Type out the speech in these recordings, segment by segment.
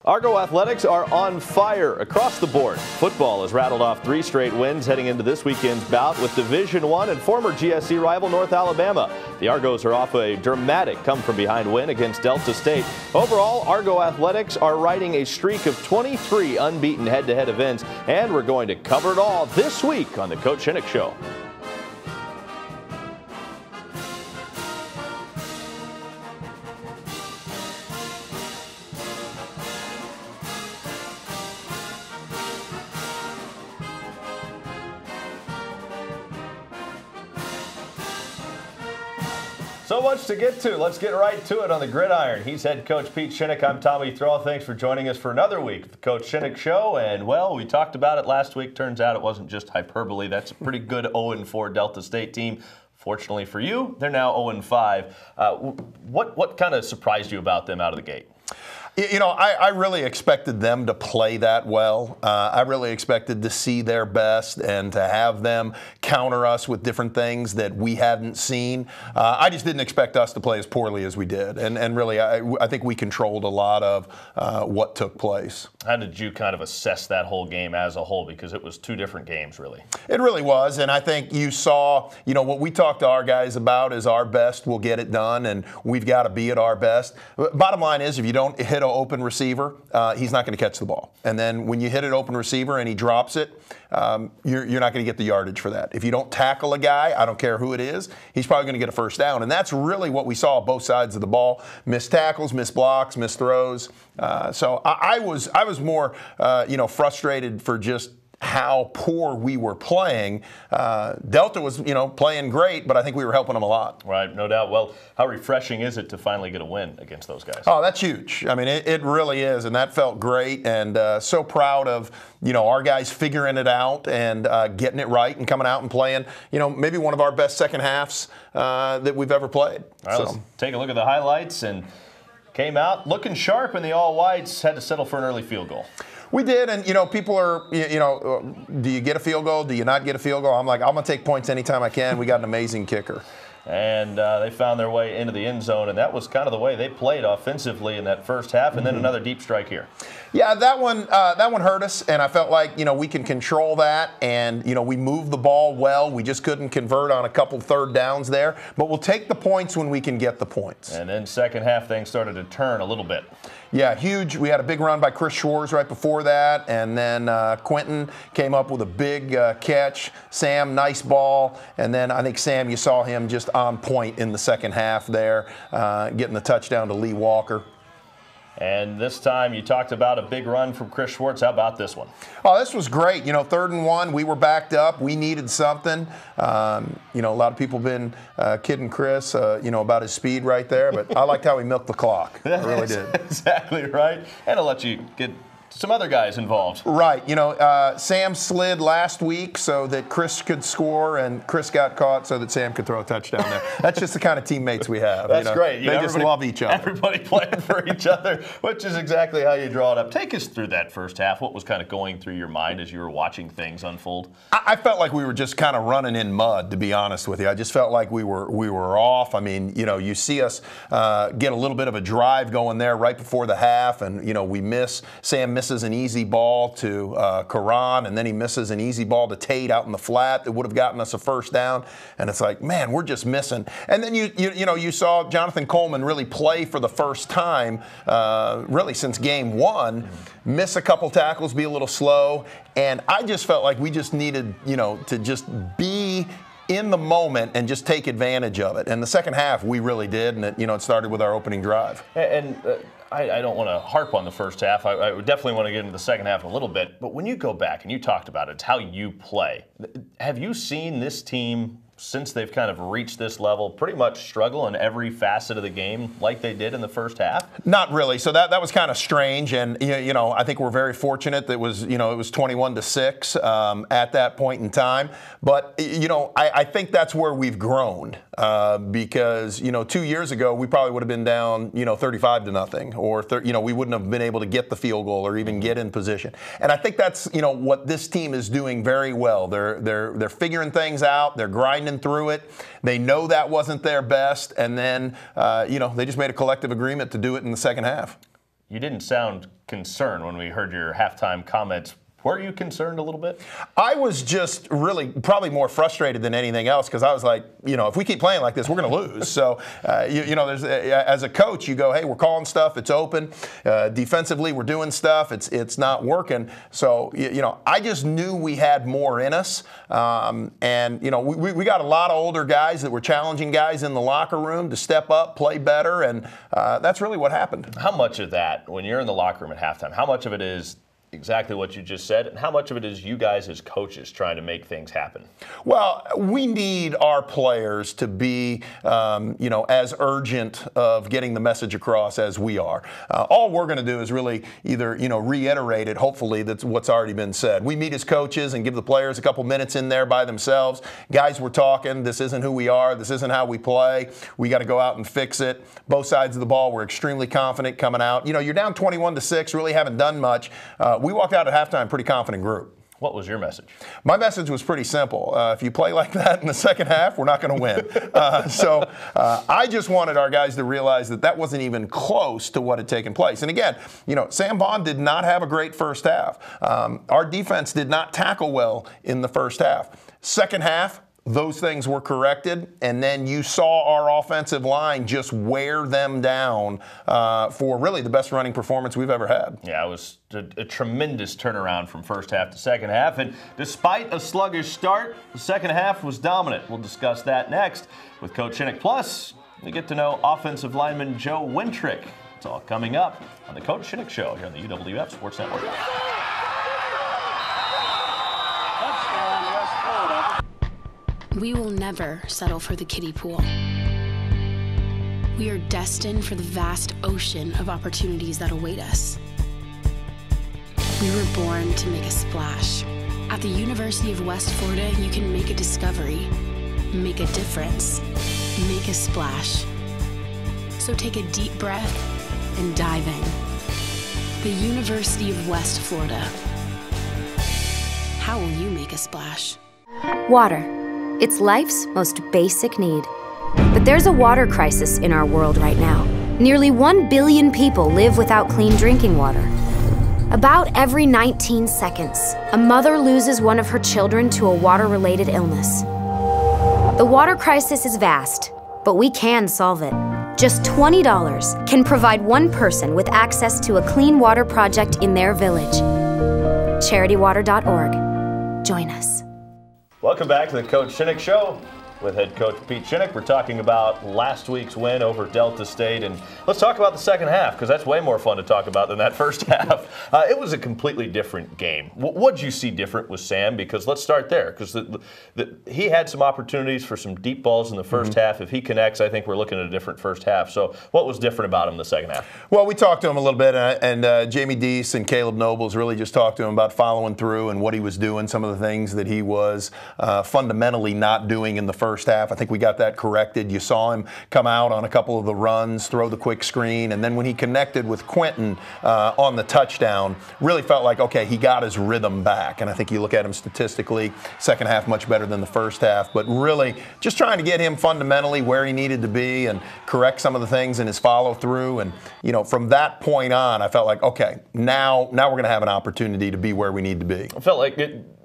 Argo athletics are on fire across the board. Football has rattled off 3 straight wins heading into this weekend's bout with Division I and former GSC rival North Alabama. The Argos are off a dramatic come-from-behind win against Delta State. Overall, Argo athletics are riding a streak of 23 unbeaten head-to-head events, and we're going to cover it all this week on the Coach Shinnick Show. So much to get to. Let's get right to it on the gridiron. He's head coach Pete Shinnick. I'm Tommy Thrall. Thanks for joining us for another week of the Coach Shinnick Show. And, well, we talked about it last week. Turns out it wasn't just hyperbole. That's a pretty good 0-4 Delta State team. Fortunately for you, they're now 0-5. What kind of surprised you about them out of the gate? You know, I really expected them to play that well. I really expected to see their best and to have them counter us with different things that we hadn't seen. I just didn't expect us to play as poorly as we did. And really, I think we controlled a lot of what took place. How did you kind of assess that whole game as a whole? Because it was 2 different games, really. It really was. And I think you saw, you know, what we talked to our guys about is our best will get it done, and we've got to be at our best. Bottom line is, if you don't hit an open receiver, he's not going to catch the ball. And then when you hit an open receiver and he drops it, you're not going to get the yardage for that. If you don't tackle a guy, I don't care who it is, he's probably going to get a first down. And that's really what we saw both sides of the ball. Missed tackles, missed blocks, missed throws. So I was more frustrated for just how poor we were playing. Delta was, playing great, but I think we were helping them a lot. Right, no doubt. Well, how refreshing is it to finally get a win against those guys? Oh, that's huge. I mean, it really is, and that felt great, and so proud of, our guys figuring it out and getting it right and coming out and playing, maybe one of our best second halves that we've ever played. All right, let's take a look at the highlights. And came out looking sharp in the all-whites, had to settle for an early field goal. We did, and, people are, do you get a field goal? Do you not get a field goal? I'm like, I'm going to take points anytime I can. We got an amazing kicker. And they found their way into the end zone, and that was kind of the way they played offensively in that first half, and then another deep strike here. Yeah, that one hurt us, and I felt like, we can control that, and, we moved the ball well. We just couldn't convert on a couple third downs there, but we'll take the points when we can get the points. And then second half, things started to turn a little bit. Yeah, huge. We had a big run by Chris Schwartz right before that, and then Quentin came up with a big catch. Sam, nice ball, and then I think Sam, you saw him just on point in the second half there, getting the touchdown to Lee Walker. And this time you talked about a big run from Chris Schwartz. How about this one? Oh, this was great. 3rd and 1, we were backed up. We needed something. A lot of people have been kidding Chris, about his speed right there, but I liked how he milked the clock. I really did. Exactly right. And I'll let you get some other guys involved. Right. Sam slid last week so that Chris could score, and Chris got caught so that Sam could throw a touchdown there. That's just the kind of teammates we have. That's great. They just love each other. Everybody playing for each other, which is exactly how you draw it up. Take us through that first half. What was kind of going through your mind as you were watching things unfold? I felt like we were just kind of running in mud, to be honest with you. I just felt like we were off. I mean, you see us get a little bit of a drive going there right before the half, and, we miss. Sam misses an easy ball to Karan, and then he misses an easy ball to Tate out in the flat that would have gotten us a first down. And it's like, man, we're just missing. And then you saw Jonathan Coleman really play for the first time, really since game 1, miss a couple tackles, be a little slow. And I just felt like we just needed, to just be in the moment and just take advantage of it. And the second half, we really did, and it started with our opening drive. And I don't want to harp on the first half. I would definitely want to get into the second half a little bit. But when you go back and you talked about it, it's how you play. Have you seen this team, since they've kind of reached this level, pretty much struggle in every facet of the game like they did in the first half? Not really. So that was kind of strange, and I think we're very fortunate that it was 21-6 at that point in time. But I think that's where we've grown because 2 years ago we probably would have been down 35-0, or we wouldn't have been able to get the field goal or even get in position. And I think that's what this team is doing very well. They're figuring things out. They're grinding through it. They know that wasn't their best, and then they just made a collective agreement to do it in the second half. you didn't sound concerned when we heard your halftime comments. Were you concerned a little bit? I was just really probably more frustrated than anything else because I was like, if we keep playing like this, we're going to lose. So, there's as a coach, you go, hey, we're calling stuff. It's open. Defensively, we're doing stuff. It's not working. So, I just knew we had more in us. We got a lot of older guys that were challenging guys in the locker room to step up, play better, and that's really what happened. How much of that, when you're in the locker room at halftime, how much of it is exactly what you just said, and how much of it is you guys as coaches trying to make things happen? Well, we need our players to be, as urgent of getting the message across as we are. All we're going to do is really either, reiterate it, hopefully, that's what's already been said. We meet as coaches and give the players a couple minutes in there by themselves. Guys, we're talking. This isn't who we are. This isn't how we play. We got to go out and fix it. Both sides of the ball, we're extremely confident coming out. You're down 21-6, really haven't done much. We walked out at halftime pretty confident group. What was your message? My message was pretty simple. If you play like that in the second half, we're not going to win. I just wanted our guys to realize that wasn't even close to what had taken place. And again, Sam Bond did not have a great first half. Our defense did not tackle well in the first half. Second half, those things were corrected, and then you saw our offensive line just wear them down for really the best running performance we've ever had. Yeah, it was a tremendous turnaround from first half to second half, and despite a sluggish start, the second half was dominant. We'll discuss that next with Coach Shinnick. Plus, we get to know offensive lineman Joe Wintrick. It's all coming up on the Coach Shinnick Show here on the UWF Sports Network. We will never settle for the kiddie pool. We are destined for the vast ocean of opportunities that await us. We were born to make a splash. At the University of West Florida, you can make a discovery, make a difference, make a splash. So take a deep breath and dive in. The University of West Florida. How will you make a splash? Water. It's life's most basic need. But there's a water crisis in our world right now. Nearly 1 billion people live without clean drinking water. About every 19 seconds, a mother loses one of her children to a water-related illness. The water crisis is vast, but we can solve it. Just $20 can provide one person with access to a clean water project in their village. CharityWater.org. Join us. Welcome back to the Coach Shinnick Show with head coach Pete Shinnick. We're talking about last week's win over Delta State, and let's talk about the second half because that's way more fun to talk about than that first half. It was a completely different game. What did you see different with Sam? Because let's start there because he had some opportunities for some deep balls in the first half. If he connects, I think we're looking at a different first half. So what was different about him in the second half? Well, we talked to him a little bit, and Jamie Deese and Caleb Nobles really just talked to him about following through and what he was doing, some of the things that he was fundamentally not doing in the first half. I think we got that corrected. You saw him come out on a couple of the runs, throw the quick screen, and then when he connected with Quentin on the touchdown, really felt like, okay, he got his rhythm back. And I think you look at him statistically, second half much better than the first half, but really just trying to get him fundamentally where he needed to be and correct some of the things in his follow-through. And, from that point on, I felt like, okay, now we're going to have an opportunity to be where we need to be. I felt like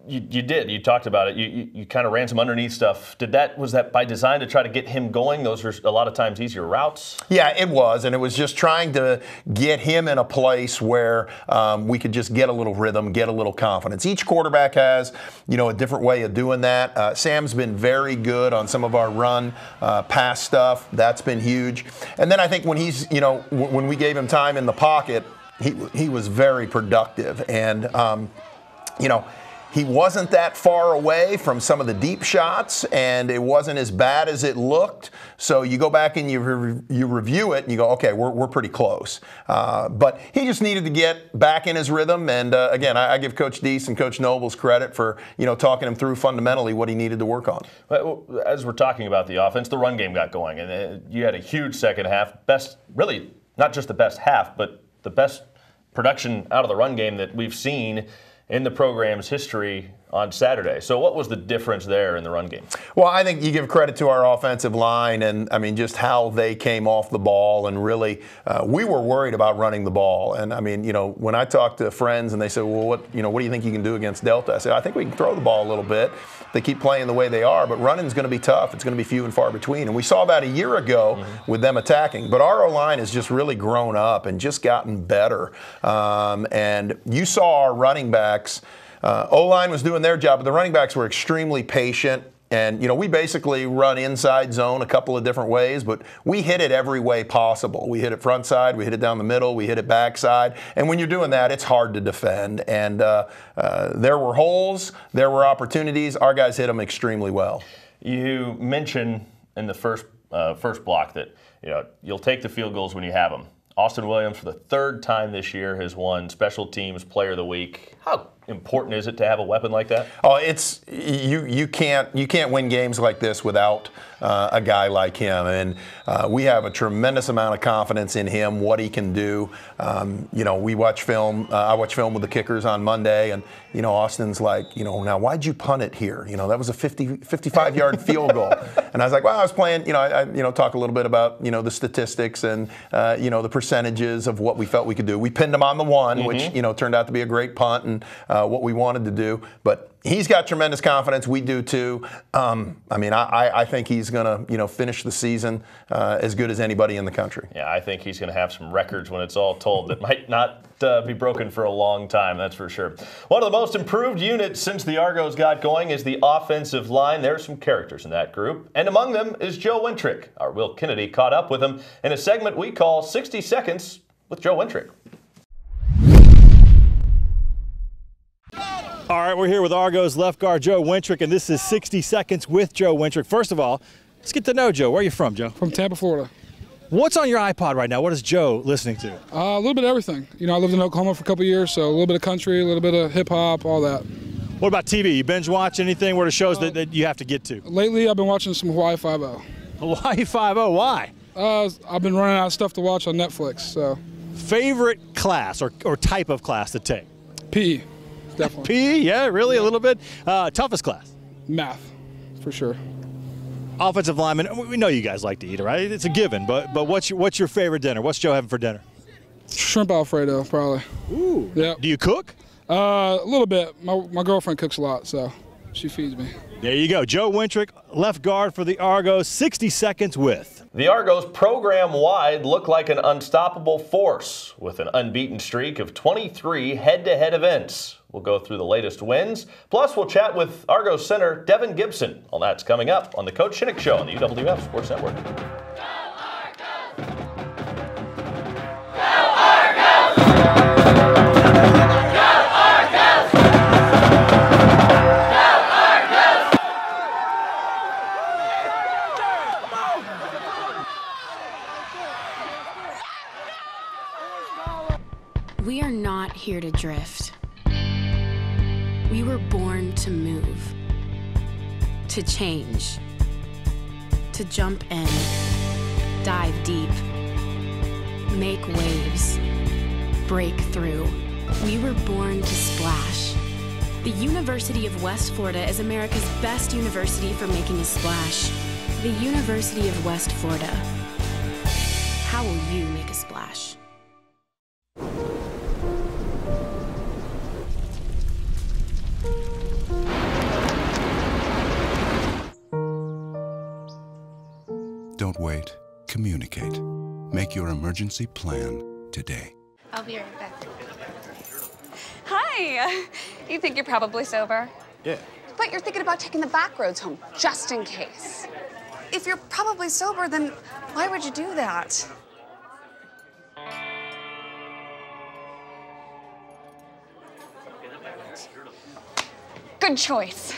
You did. You talked about it. You kind of ran some underneath stuff. Was that by design to try to get him going? Those are a lot of times easier routes. Yeah, it was, and it was just trying to get him in a place where we could just get a little rhythm, get a little confidence. Each quarterback has, a different way of doing that. Sam's been very good on some of our run pass stuff. That's been huge. And then I think when he's, when we gave him time in the pocket, he was very productive, and he wasn't that far away from some of the deep shots, and it wasn't as bad as it looked. So you go back and you review it, and you go, okay, we're pretty close. But he just needed to get back in his rhythm. And again, I give Coach Deese and Coach Nobles credit for talking him through fundamentally what he needed to work on. As we're talking about the offense, the run game got going, and you had a huge second half. Really, not just the best half, but the best production out of the run game that we've seen. in the program's history on Saturday. So what was the difference there in the run game? Well, I think you give credit to our offensive line and, I mean, just how they came off the ball and really we were worried about running the ball. And, I mean, you know, when I talk to friends and they say, well, what do you think you can do against Delta? I say, I think we can throw the ball a little bit. They keep playing the way they are, but running is going to be tough. It's going to be few and far between. And we saw that a year ago with them attacking. But our O-line has just really grown up and just gotten better. And you saw our running backs. O-line was doing their job, but the running backs were extremely patient. And, you know, we basically run inside zone a couple of different ways, but we hit it every way possible. We hit it front side, we hit it down the middle, we hit it back side. And when you're doing that, it's hard to defend. And there were holes, there were opportunities. Our guys hit them extremely well. You mentioned in the first block that, you know, you'll take the field goals when you have them. Austin Williams, for the third time this year, has won Special Teams Player of the Week. How important is it to have a weapon like that? Oh, it's you can't win games like this without a guy like him, and we have a tremendous amount of confidence in him, what he can do. You know, we watch film. I watch film with the kickers on Monday, and you know, Austin's like, you know, now why'd you punt it here? You know, that was a 55-yard field goal, and I was like, well, I was playing. You know, I talk a little bit about the statistics and you know, the percentages of what we felt we could do. We pinned him on the one, which turned out to be a great punt and what we wanted to do, but. He's got tremendous confidence. We do too. I mean, I think he's going to, finish the season as good as anybody in the country. Yeah, I think he's going to have some records when it's all told that might not be broken for a long time. That's for sure. One of the most improved units since the Argos got going is the offensive line. There are some characters in that group, and among them is Joe Wintrick. Our Will Kennedy caught up with him in a segment we call 60 Seconds with Joe Wintrick. All right, we're here with Argos left guard Joe Wintrick, and this is 60 Seconds with Joe Wintrick. First of all, let's get to know Joe. Where are you from, Joe? From Tampa, Florida. What's on your iPod right now? What is Joe listening to? A little bit of everything. I lived in Oklahoma for a couple of years, so a little bit of country, a little bit of hip-hop, all that. What about TV? You binge watch anything? What are shows that you have to get to? Lately, I've been watching some Hawaii Five-0. Hawaii Five-0, why? I've been running out of stuff to watch on Netflix, so. Favorite class or type of class to take? PE. Definitely. PE, yeah, really, a little bit. Toughest class? Math, for sure. Offensive lineman, we know you guys like to eat, right? It's a given, but what's your favorite dinner? What's Joe having for dinner? Shrimp Alfredo, probably. Ooh. Yeah. Do you cook? A little bit. My girlfriend cooks a lot, so she feeds me. There you go. Joe Wintrick, left guard for the Argos, 60 Seconds with. The Argos program-wide look like an unstoppable force with an unbeaten streak of 23 head-to-head events. We'll go through the latest wins. Plus, we'll chat with Argos center Devin Gibson. All that's coming up on the Coach Shinnick Show on the UWF Sports Network. Go Argos! Go Argos! Go Argos! We are not here to drift. We were born to move, to change, to jump in, dive deep, make waves, break through. We were born to splash. The University of West Florida is America's best university for making a splash. The University of West Florida. How will you make a splash? Don't wait. Communicate. Make your emergency plan today. I'll be right back. Hi! You think you're probably sober? Yeah. But you're thinking about taking the back roads home, just in case. If you're probably sober, then why would you do that? Good choice.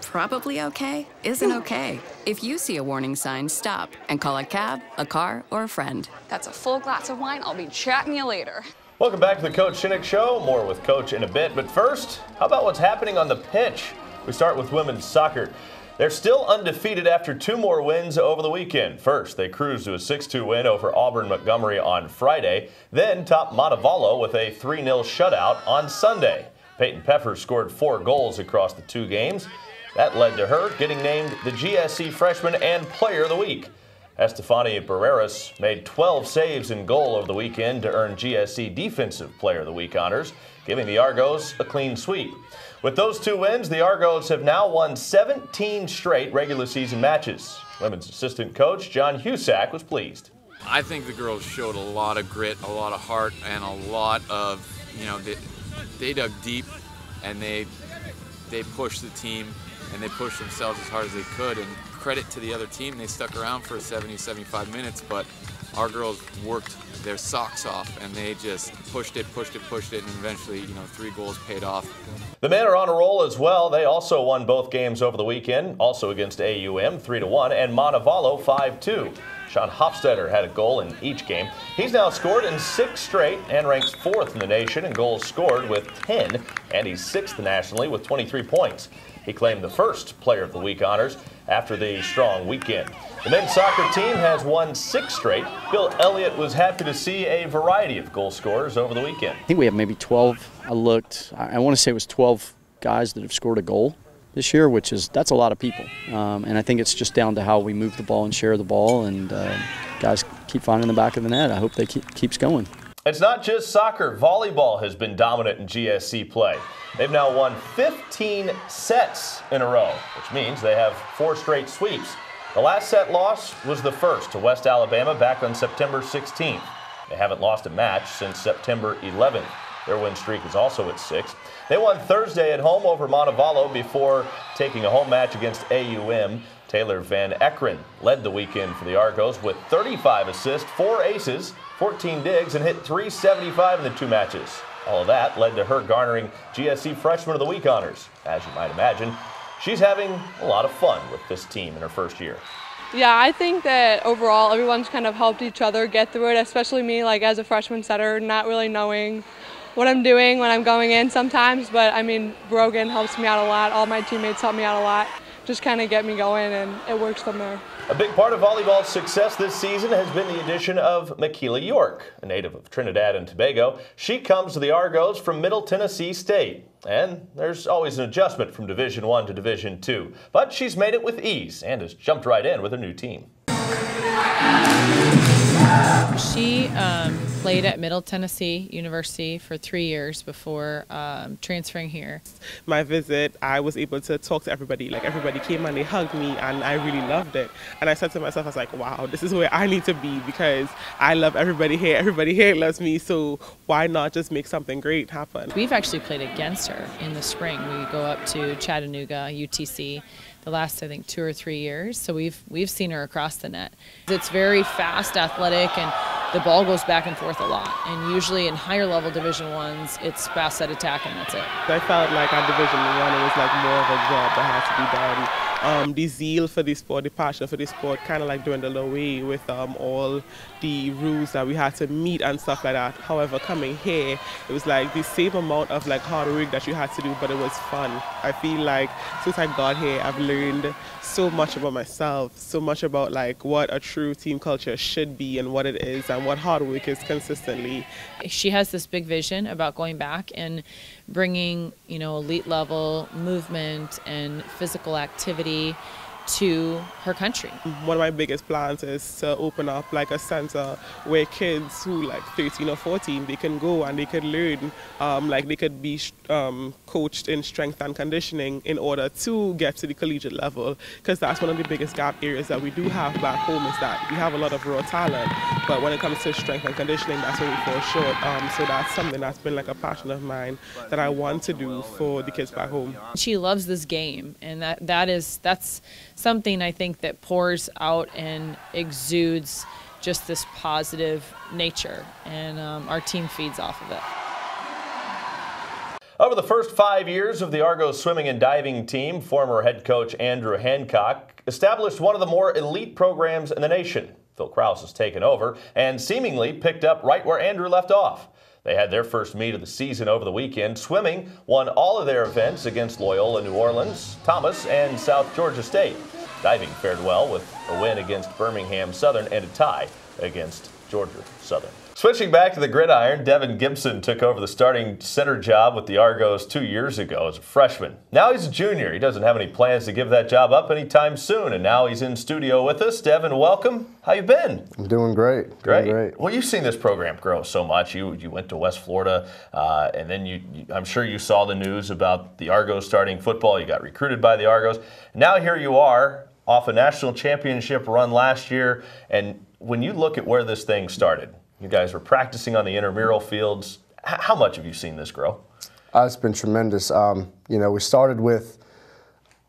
Probably okay isn't okay. If you see a warning sign, stop and call a cab, a car, or a friend. That's a full glass of wine. I'll be chatting you later. Welcome back to the Coach Shinnick Show. More with Coach in a bit. But first, how about what's happening on the pitch? We start with women's soccer. They're still undefeated after 2 more wins over the weekend. First, they cruised to a 6-2 win over Auburn Montgomery on Friday. Then topped Montevallo with a 3-0 shutout on Sunday. Peyton Pfeffer scored 4 goals across the 2 games. That led to her getting named the GSC Freshman and Player of the Week. Estefany Barreras made 12 saves in goal over the weekend to earn GSC Defensive Player of the Week honors, giving the Argos a clean sweep. With those 2 wins, the Argos have now won 17 straight regular season matches. Women's assistant coach John Husak was pleased. I think the girls showed a lot of grit, a lot of heart, and a lot of, they dug deep and they pushed the team and they pushed themselves as hard as they could. And credit to the other team, they stuck around for 70, 75 minutes, but our girls worked their socks off and they just pushed it, and eventually, 3 goals paid off. The men are on a roll as well. They also won both games over the weekend, also against AUM 3-1 and Montevallo 5-2. Sean Hofstetter had a goal in each game. He's now scored in 6 straight and ranks 4th in the nation in goals scored with 10, and he's 6th nationally with 23 points. He claimed the first Player of the Week honors after the strong weekend. The men's soccer team has won 6 straight. Bill Elliott was happy to see a variety of goal scorers over the weekend. I think we have maybe 12. I want to say it was 12 guys that have scored a goal this year, that's a lot of people. And I think it's just down to how we move the ball and share the ball, and guys keep finding the back of the net. I hope they keeps going. It's not just soccer. Volleyball has been dominant in GSC play. They've now won 15 sets in a row, which means they have 4 straight sweeps. The last set loss was the first to West Alabama back on September 16th. They haven't lost a match since September 11th. Their win streak is also at 6. They won Thursday at home over Montevallo before taking a home match against AUM. Taylor Van Ekeren led the weekend for the Argos with 35 assists, 4 aces, 14 digs, and hit .375 in the 2 matches. All of that led to her garnering GSC Freshman of the Week honors. As you might imagine, she's having a lot of fun with this team in her first year. Yeah, I think that overall everyone's kind of helped each other get through it, especially me, as a freshman setter, not really knowing what I'm doing when I'm going in sometimes, but I mean, Brogan helps me out a lot, all my teammates help me out a lot, just kind of get me going, and it works from there. A big part of volleyball's success this season has been the addition of Makila York, a native of Trinidad and Tobago. She comes to the Argos from Middle Tennessee State, and there's always an adjustment from Division I to Division II, but she's made it with ease and has jumped right in with her new team. She played at Middle Tennessee University for 3 years before transferring here. My visit, I was able to talk to everybody. Everybody came and they hugged me, and I really loved it. And I said to myself, I was like, wow, this is where I need to be, because I love everybody here. Everybody here loves me, so why not just make something great happen? We've actually played against her in the spring. We go up to Chattanooga, UTC, the last, I think, 2 or 3 years. So we've seen her across the net. It's very fast, athletic, and the ball goes back and forth a lot. And usually in higher level Division I's, it's fast set attack and that's it. I felt like at Division I, it was more of a job that had to be done. The zeal for the sport, the passion for the sport kind of dwindled away with all the rules that we had to meet and stuff like that. However, coming here, it was the same amount of hard work that you had to do, but it was fun. I feel like since I got here, I've learned so much about myself, so much about what a true team culture should be and what it is and what hard work is consistently. She has this big vision about going back and bringing, elite level movement and physical activity to her country. One of my biggest plans is to open up a center where kids who 13 or 14, they can go and they could learn, they could be coached in strength and conditioning in order to get to the collegiate level, because that's one of the biggest gap areas that we do have back home, is that we have a lot of raw talent, but when it comes to strength and conditioning, that's where we fall short. So that's something that's been a passion of mine that I want to do for the kids back home. She loves this game, and that's something I think that pours out and exudes just this positive nature, and our team feeds off of it. Over the first 5 years of the Argos swimming and diving team, former head coach Andrew Hancock established one of the more elite programs in the nation. Phil Krause has taken over and seemingly picked up right where Andrew left off. They had their first meet of the season over the weekend. Swimming won all of their events against Loyola New Orleans, Thomas, and South Georgia State. Diving fared well with a win against Birmingham Southern and a tie against Georgia Southern. Switching back to the gridiron, Devin Gibson took over the starting center job with the Argos 2 years ago as a freshman. Now he's a junior. He doesn't have any plans to give that job up anytime soon, and now he's in studio with us. Devin, welcome. How you been? I'm doing great. Great. Well, you've seen this program grow so much. You went to West Florida, and then I'm sure you saw the news about the Argos starting football. You got recruited by the Argos. Now here you are, off a national championship run last year, and when you look at where this thing started, you guys were practicing on the intramural fields. How much have you seen this grow? It's been tremendous. We started with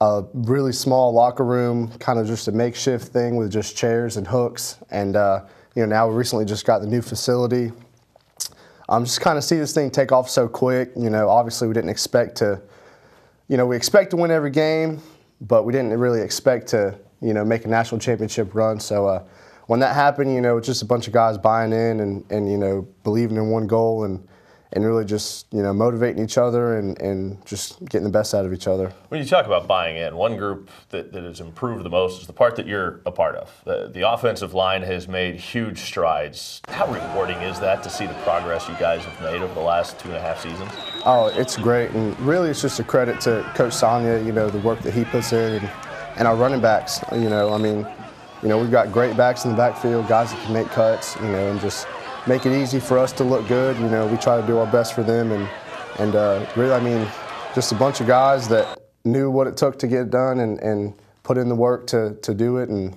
a really small locker room, kind of just a makeshift thing with just chairs and hooks. And, now we recently just got the new facility. Just kind of see this thing take off so quick. Obviously we didn't expect to, we expect to win every game, but we didn't really expect to, make a national championship run. So, when that happened, it's just a bunch of guys buying in and believing in one goal and really just, motivating each other and just getting the best out of each other. When you talk about buying in, one group that has improved the most is the part that you're a part of. The offensive line has made huge strides. How rewarding is that to see the progress you guys have made over the last 2.5 seasons? Oh, it's great. And really it's just a credit to Coach Sonia, the work that he puts in and our running backs. We've got great backs in the backfield, guys that can make cuts, and just make it easy for us to look good. We try to do our best for them, and really, just a bunch of guys that knew what it took to get it done and put in the work to do it, and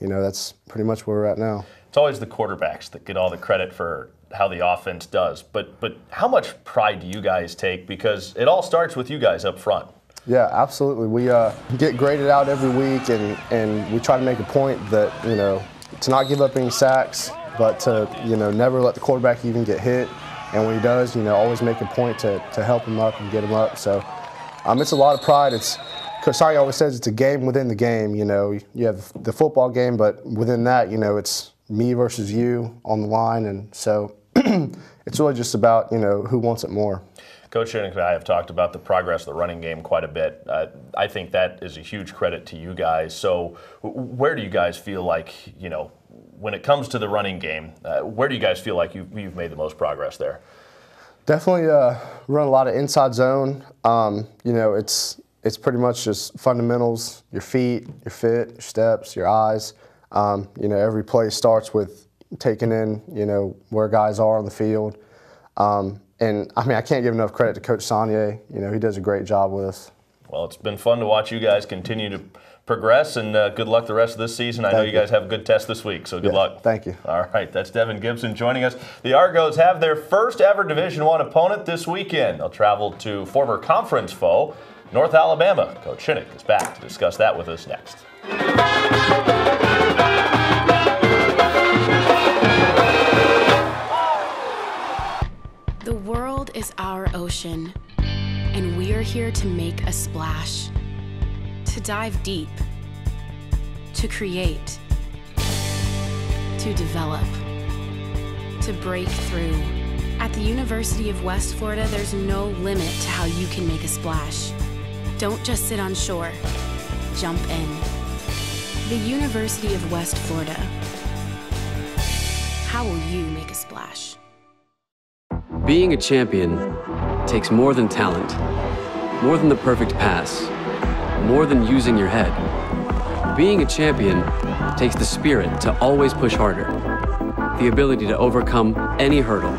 that's pretty much where we're at now. It's always the quarterbacks that get all the credit for how the offense does, but how much pride do you guys take? Because it all starts with you guys up front. Yeah, absolutely. We get graded out every week, and we try to make a point that, to not give up any sacks, but to, never let the quarterback even get hit. And when he does, always make a point to help him up and get him up. So it's a lot of pride. Coach Sonia always says it's a game within the game. You have the football game, but within that, it's me versus you on the line. And so it's really just about, who wants it more. Coach Shinnick and I have talked about the progress of the running game quite a bit. I think that is a huge credit to you guys. So where do you guys feel like, when it comes to the running game, where do you guys feel like you've made the most progress there? Definitely run a lot of inside zone. It's pretty much just fundamentals, your feet, your fit, your steps, your eyes. Every play starts with taking in, where guys are on the field. And I can't give enough credit to Coach Sonia. He does a great job with us. Well, it's been fun to watch you guys continue to progress, and good luck the rest of this season. I know you guys have a good test this week, so good luck. Thank you. All right, that's Devin Gibson joining us. The Argos have their first ever Division I opponent this weekend. They'll travel to former conference foe, North Alabama. Coach Shinnick is back to discuss that with us next. The world is our ocean, and we are here to make a splash, to dive deep, to create, to develop, to break through. At the University of West Florida, there's no limit to how you can make a splash. Don't just sit on shore, jump in. The University of West Florida. How will you make a splash? Being a champion takes more than talent, more than the perfect pass, more than using your head. Being a champion takes the spirit to always push harder, the ability to overcome any hurdle,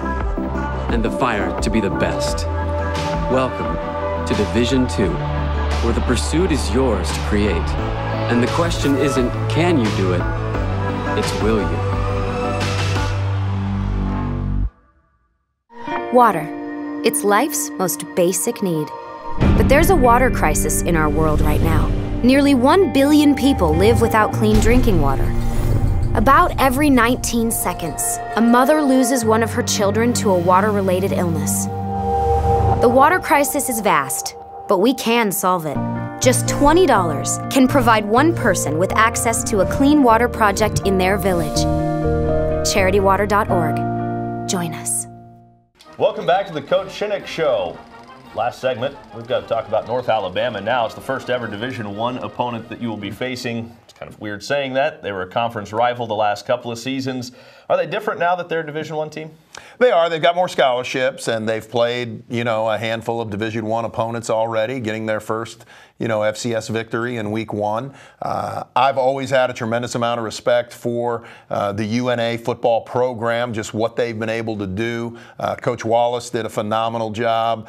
and the fire to be the best. Welcome to Division II, where the pursuit is yours to create. And the question isn't, can you do it? It's, will you? Water. It's life's most basic need. But there's a water crisis in our world right now. Nearly 1 billion people live without clean drinking water. About every 19 seconds, a mother loses one of her children to a water-related illness. The water crisis is vast, but we can solve it. Just $20 can provide one person with access to a clean water project in their village. CharityWater.org. Join us. Welcome back to the Coach Shinnick Show. Last segment, we've got to talk about North Alabama now. It's the first ever Division I opponent that you will be facing. It's kind of weird saying that. They were a conference rival the last couple of seasons. Are they different now that they're a Division I team? They are. They've got more scholarships, and they've played, a handful of Division I opponents already, getting their first, FCS victory in Week 1. I've always had a tremendous amount of respect for the UNA football program, just what they've been able to do. Coach Wallace did a phenomenal job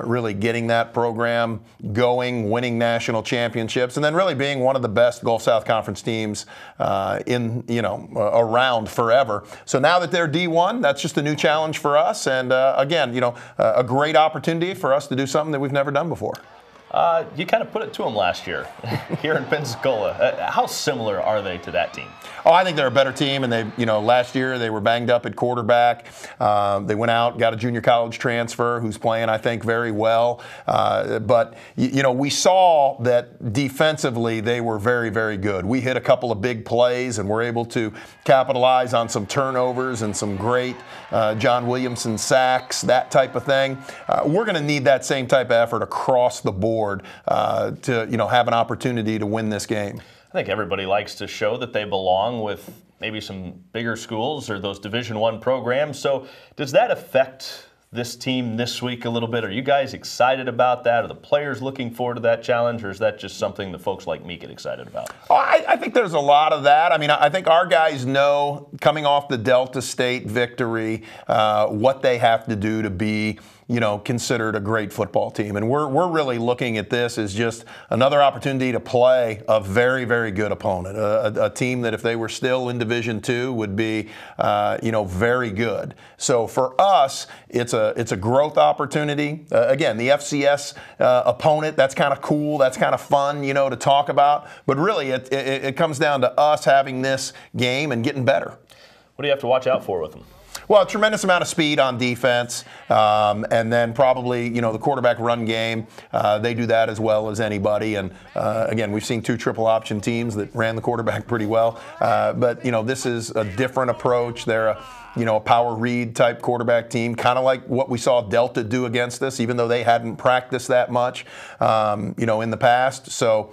really getting that program going, winning national championships, and then really being one of the best Gulf South Conference teams around forever. So now that they're D1, that's just a new challenge for us, and again, a great opportunity for us to do something that we've never done before. You kind of put it to them last year here in Pensacola. How similar are they to that team? Oh, I think they're a better team, and they, last year they were banged up at quarterback. They went out, got a junior college transfer who's playing, I think, very well. But we saw that defensively they were very, very good. We hit a couple of big plays and were able to capitalize on some turnovers and some great John Williamson sacks, that type of thing. We're going to need that same type of effort across the board to have an opportunity to win this game. I think everybody likes to show that they belong with maybe some bigger schools or those Division I programs. So does that affect this team this week a little bit? Are you guys excited about that? Are the players looking forward to that challenge, or is that just something the folks like me get excited about? Oh, I think there's a lot of that. I mean, I think our guys know, coming off the Delta State victory, what they have to do to be considered a great football team. And we're really looking at this as just another opportunity to play a very, very good opponent, a team that if they were still in Division II would be, very good. So for us, it's a growth opportunity. Again, the FCS opponent, that's kind of cool, that's kind of fun, to talk about. But really, it comes down to us having this game and getting better. What do you have to watch out for with them? Well, a tremendous amount of speed on defense, and then probably, the quarterback run game. They do that as well as anybody. And, again, we've seen 2 triple option teams that ran the quarterback pretty well. But, this is a different approach. They're a power read type quarterback team, kind of like what we saw Delta do against us, even though they hadn't practiced that much, in the past. So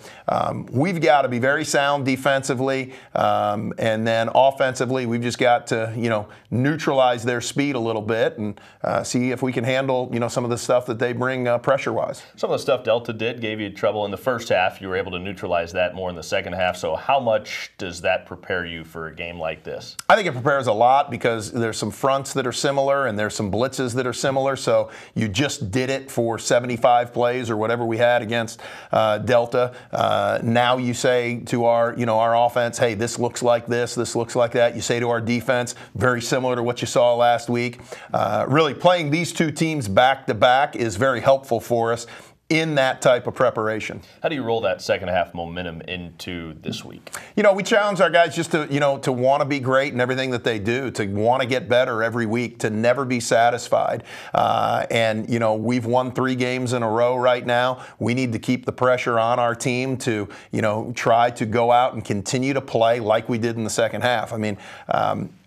we've got to be very sound defensively, and then offensively, we've just got to, neutralize their speed a little bit and see if we can handle, some of the stuff that they bring pressure-wise. Some of the stuff Delta did gave you trouble in the first half. You were able to neutralize that more in the second half. So how much does that prepare you for a game like this? I think it prepares a lot because there's some fronts that are similar and there's some blitzes that are similar. So you just did it for 75 plays or whatever we had against Delta. Now you say to our offense, hey, this looks like this looks like that. You say to our defense, very similar to what you saw last week. Really playing these 2 teams back to back is very helpful for us in that type of preparation. How do you roll that second half momentum into this week? We challenge our guys just to, to want to be great in everything that they do, to want to get better every week, to never be satisfied. And we've won 3 games in a row right now. We need to keep the pressure on our team to, try to go out and continue to play like we did in the second half. I mean,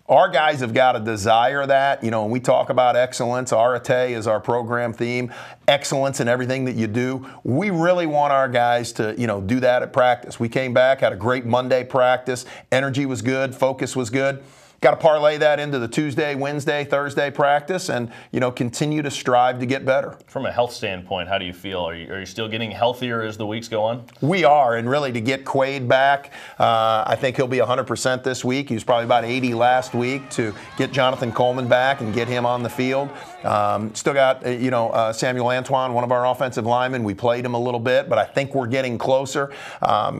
our guys have got to desire that. When we talk about excellence, Arate is our program theme, excellence in everything that you do. We really want our guys to, do that at practice. We came back, had a great Monday practice. Energy was good, focus was good. Got to parlay that into the Tuesday, Wednesday, Thursday practice and, continue to strive to get better. From a health standpoint, how do you feel? Are you still getting healthier as the weeks go on? We are, and really to get Quaid back, I think he'll be 100% this week. He was probably about 80 last week. To get Jonathan Coleman back and get him on the field. Still got, Samuel Antoine, one of our offensive linemen. We played him a little bit, but I think we're getting closer.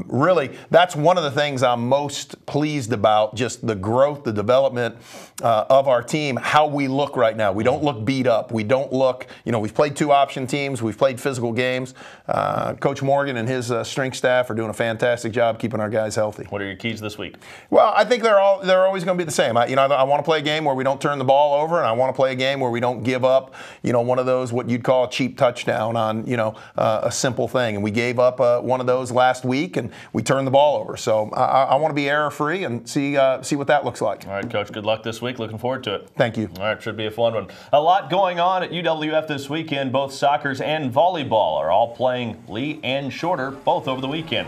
Really, that's one of the things I'm most pleased about, just the growth, the development of our team, how we look right now. We don't look beat up. We don't look, we've played 2 option teams. We've played physical games. Coach Morgan and his strength staff are doing a fantastic job keeping our guys healthy. What are your keys this week? Well, I think they're always going to be the same. I want to play a game where we don't turn the ball over, and I want to play a game where we don't give up, one of those what you'd call a cheap touchdown on, a simple thing. And we gave up one of those last week, and we turned the ball over. So I want to be error-free and see what that looks like. All right, Coach, good luck this week. Looking forward to it. Thank you. All right, should be a fun one. A lot going on at UWF this weekend. Both Sockers and volleyball are all playing Lee and Shorter both over the weekend.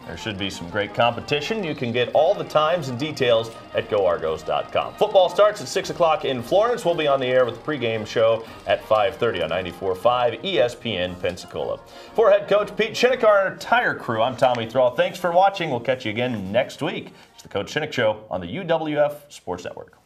There should be some great competition. You can get all the times and details at GoArgos.com. Football starts at 6 o'clock in Florence. We'll be on the air with the pregame show at 5:30 on 94.5 ESPN Pensacola. For head coach Pete Shinnick, our entire crew, I'm Tommy Thrall. Thanks for watching. We'll catch you again next week. It's the Coach Shinnick Show on the UWF Sports Network.